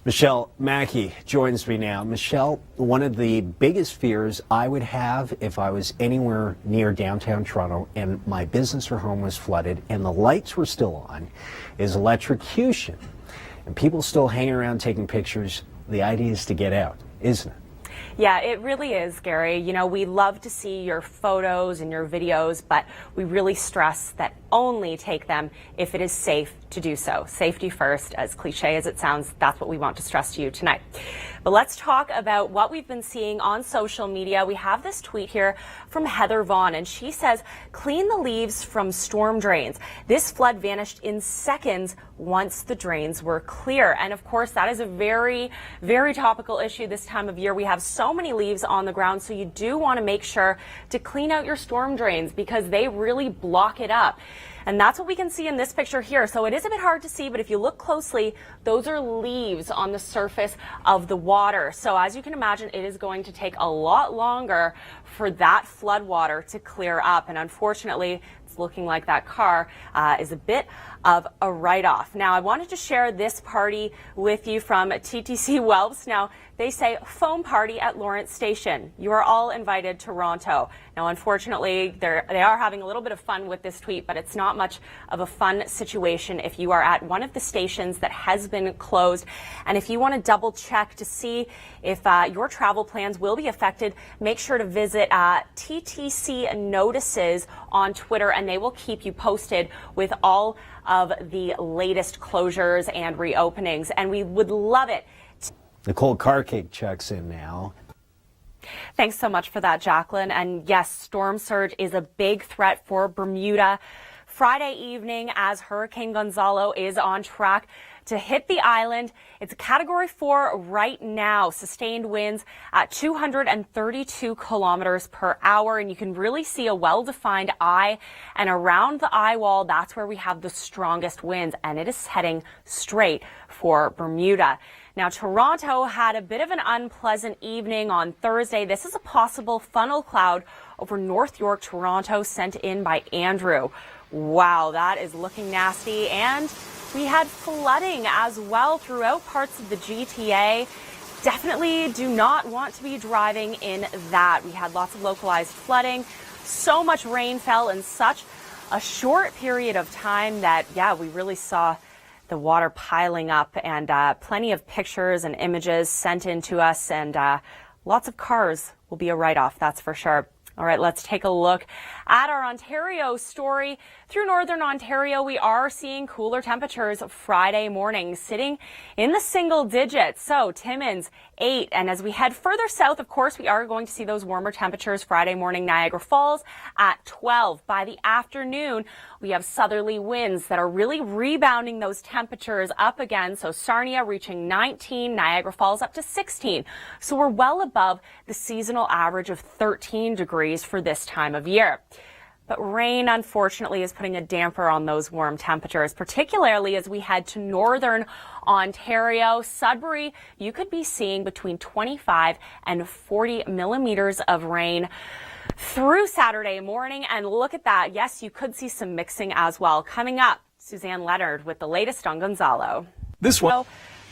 Michelle Mackey joins me now. Michelle, one of the biggest fears I would have if I was anywhere near downtown Toronto and my business or home was flooded and the lights were still on is electrocution. And people still hang around taking pictures. The idea is to get out, isn't it? Yeah, it really is, Gary. You know, we love to see your photos and your videos, but we really stress that only take them if it is safe to do so. Safety first, as cliche as it sounds, that's what we want to stress to you tonight. But let's talk about what we've been seeing on social media. We have this tweet here from Heather Vaughn, and she says, clean the leaves from storm drains. This flood vanished in seconds once the drains were clear. And of course, that is a very, very topical issue this time of year. We have so many leaves on the ground, so you do want to make sure to clean out your storm drains because they really block it up. And that's what we can see in this picture here. So it is a bit hard to see, but if you look closely, those are leaves on the surface of the water. So as you can imagine, it is going to take a lot longer for that flood water to clear up. And unfortunately, it's looking like that car is a bit of a write-off. Now, I wanted to share this party with you from TTC Welps. Now, they say foam party at Lawrence Station. You are all invited to Toronto. Now, unfortunately, they are having a little bit of fun with this tweet, but it's not much of a fun situation if you are at one of the stations that has been closed. And if you want to double check to see if your travel plans will be affected, make sure to visit TTC Notices on Twitter, and they will keep you posted with all of the latest closures and reopenings. And we would love it. Nicole Carcake checks in now. Thanks so much for that, Jacqueline. And yes, storm surge is a big threat for Bermuda. Friday evening, as Hurricane Gonzalo is on track to hit the island. It's a Category 4 right now. Sustained winds at 232 kilometers per hour. And you can really see a well-defined eye. And around the eye wall, that's where we have the strongest winds. And it is heading straight for Bermuda. Now, Toronto had a bit of an unpleasant evening on Thursday. This is a possible funnel cloud over North York, Toronto, sent in by Andrew. Wow, that is looking nasty. And we had flooding as well throughout parts of the GTA. Definitely do not want to be driving in that. We had lots of localized flooding. So much rain fell in such a short period of time that, yeah, we really saw the water piling up, and plenty of pictures and images sent in to us, and lots of cars will be a write-off, that's for sure. All right, let's take a look at our Ontario story. Through northern Ontario, we are seeing cooler temperatures Friday morning, sitting in the single digits. So Timmins, 8. And as we head further south, of course, we are going to see those warmer temperatures Friday morning. Niagara Falls at 12. By the afternoon, we have southerly winds that are really rebounding those temperatures up again. So Sarnia reaching 19, Niagara Falls up to 16. So we're well above the seasonal average of 13 degrees for this time of year. But rain, unfortunately, is putting a damper on those warm temperatures, particularly as we head to northern Ontario. Sudbury, you could be seeing between 25 and 40 millimeters of rain through Saturday morning. And look at that. Yes, you could see some mixing as well. Coming up, Suzanne Leonard with the latest on Gonzalo. This one. So,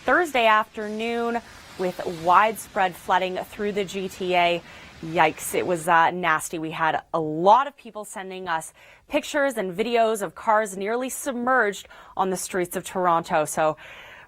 Thursday afternoon with widespread flooding through the GTA. Yikes, it was nasty. We had a lot of people sending us pictures and videos of cars nearly submerged on the streets of Toronto. So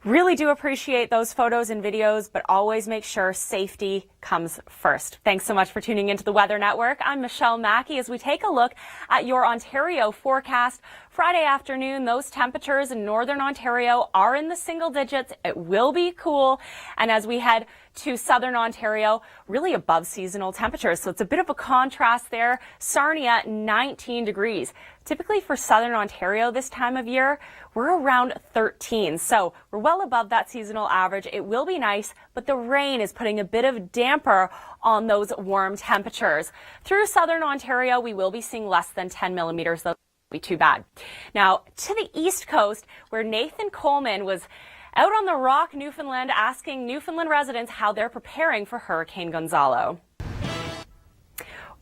really do appreciate those photos and videos, but always make sure safety comes first. Thanks so much for tuning into the Weather Network. I'm Michelle Mackey as we take a look at your Ontario forecast. Friday afternoon, those temperatures in northern Ontario are in the single digits. It will be cool. And as we head to southern Ontario, really above seasonal temperatures. So it's a bit of a contrast there. Sarnia, 19 degrees. Typically for southern Ontario this time of year, we're around 13. So we're well above that seasonal average. It will be nice, but the rain is putting a bit of damper on those warm temperatures. Through southern Ontario, we will be seeing less than 10 millimeters, though. Be too bad. Now to the East Coast, where Nathan Coleman was out on the Rock, Newfoundland, asking Newfoundland residents how they're preparing for Hurricane Gonzalo.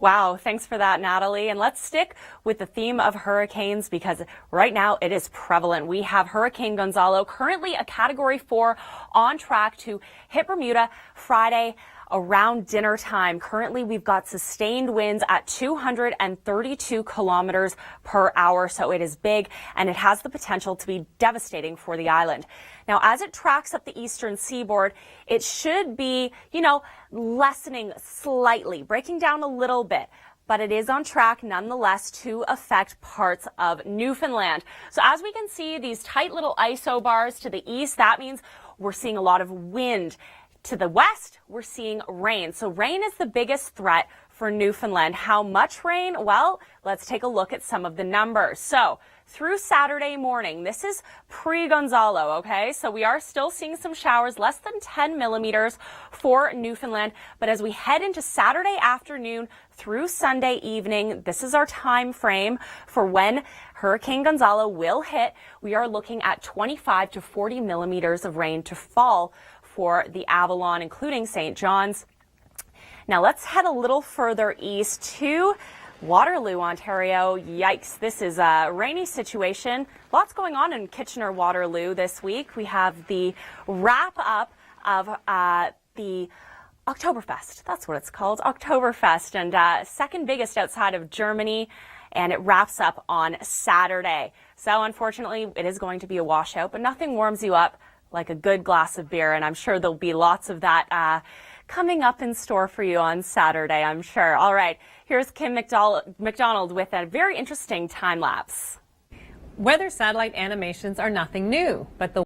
Wow, thanks for that, Natalie. And let's stick with the theme of hurricanes because right now it is prevalent. We have Hurricane Gonzalo, currently a Category 4, on track to hit Bermuda Friday around dinner time. Currently, we've got sustained winds at 232 kilometers per hour, so it is big and it has the potential to be devastating for the island. Now, as it tracks up the eastern seaboard, it should be, lessening slightly, breaking down a little bit, but it is on track nonetheless to affect parts of Newfoundland. So as we can see, these tight little isobars to the east, that means we're seeing a lot of wind. To the west, we're seeing rain. So rain is the biggest threat for Newfoundland. How much rain? Well, let's take a look at some of the numbers. So through Saturday morning, this is pre-Gonzalo, okay? So we are still seeing some showers, less than 10 millimeters for Newfoundland. But as we head into Saturday afternoon through Sunday evening, this is our time frame for when Hurricane Gonzalo will hit. We are looking at 25 to 40 millimeters of rain to fall for the Avalon, including St. John's. Now let's head a little further east to Waterloo, Ontario. Yikes, this is a rainy situation. Lots going on in Kitchener-Waterloo this week. We have the wrap up of the Oktoberfest. That's what it's called, Oktoberfest, and second biggest outside of Germany. And it wraps up on Saturday. So unfortunately, it is going to be a washout, but nothing warms you up like a good glass of beer, and I'm sure there'll be lots of that coming up in store for you on Saturday, I'm sure. All right, here's Kim McDonald with a very interesting time lapse. Weather satellite animations are nothing new, but the